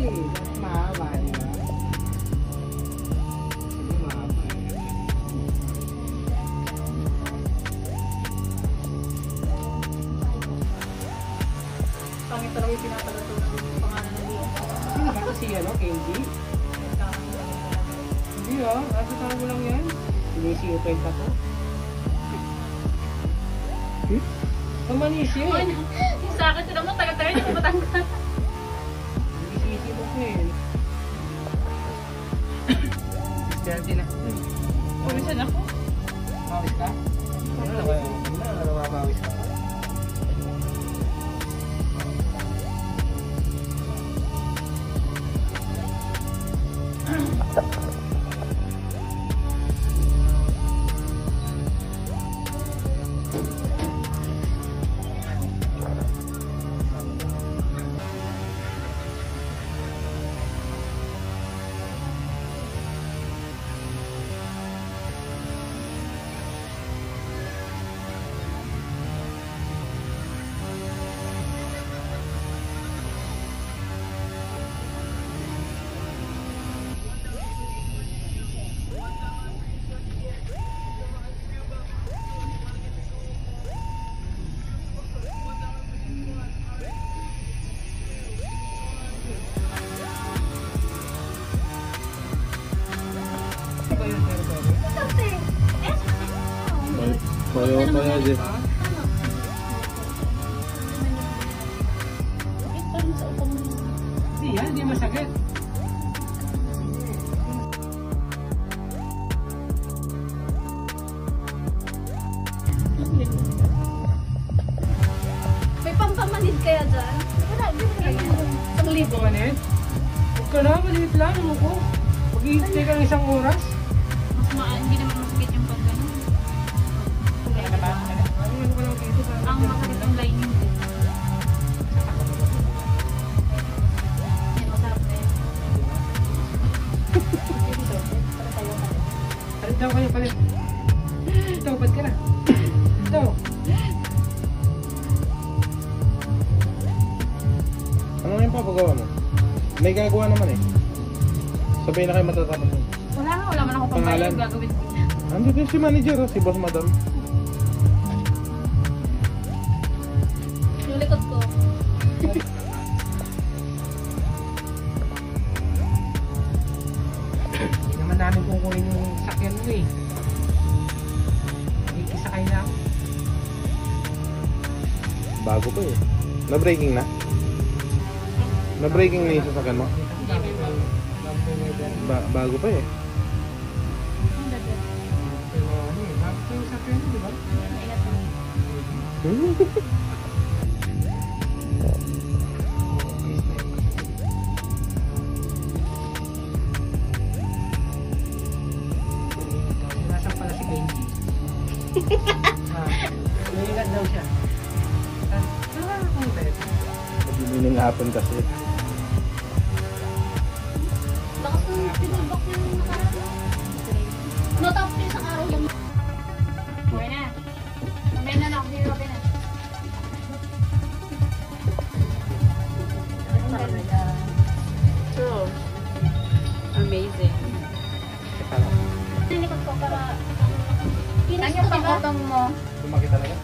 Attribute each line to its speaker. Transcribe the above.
Speaker 1: Mahaba, di ba? Hindi mahaba.
Speaker 2: Pangit talaga yung pinapalatunan ng pangalan ng liyan.
Speaker 1: Sino ba ito si Kenji? Hindi nasa tao mo lang yan. Sinisiupan ka to. Mamanisi eh.
Speaker 2: Yung sa akin, sila mo, taga-taga, hindi ko matanggal.
Speaker 1: Sinisiupan ko eh. Stealthy na.
Speaker 2: Pumisan ako.
Speaker 1: Mawis ka? Ano mawis ka?
Speaker 3: Toyota ya deh.
Speaker 1: Iya, dia masakit.
Speaker 2: May pampamanid kaya dyan? Wala, di mo na yan. Isang libo.
Speaker 1: Manid? Huwag ka na, maliit lang mo ko. Mag-iintay ka ng isang oras.
Speaker 2: Hindi naman masakit yung pag gano'n. Ang masakit ang lining ko. Yan, masarap na yan.
Speaker 1: Palit daw kayo, palit. Ito, ba't ka na? Ito.
Speaker 3: Ano na yung papagawa mo? May gagawa naman eh. Sabihin na kayo matatapos mo.
Speaker 2: Wala man ako pambayad, gagawin ko niya.
Speaker 3: Andito si manager, si boss madam.
Speaker 2: Yung likod ko.
Speaker 1: Hindi naman namin kukunin yung sakyan mo eh. Ikisakay na ako.
Speaker 3: Bago pa eh. Na-braking na? Na-braking na yung sasakyan mo? Bago pa eh.
Speaker 2: Ang dagat.
Speaker 1: Bago yung sakyan mo, di ba?
Speaker 2: Maingat mo.
Speaker 1: Nasaan pala si Kenji? Naiingat daw siya. Kung bet.
Speaker 3: Hindi hapon kasi.
Speaker 2: Lakas ng pinulbak yung nakaraan. Natapos yung isang araw yung... Okay na. Mamaya na lang. Hindi na.
Speaker 4: True. Amazing.
Speaker 2: Sinikot ko para...
Speaker 4: Ano yung pangkotong mo?
Speaker 3: Lumaki talaga?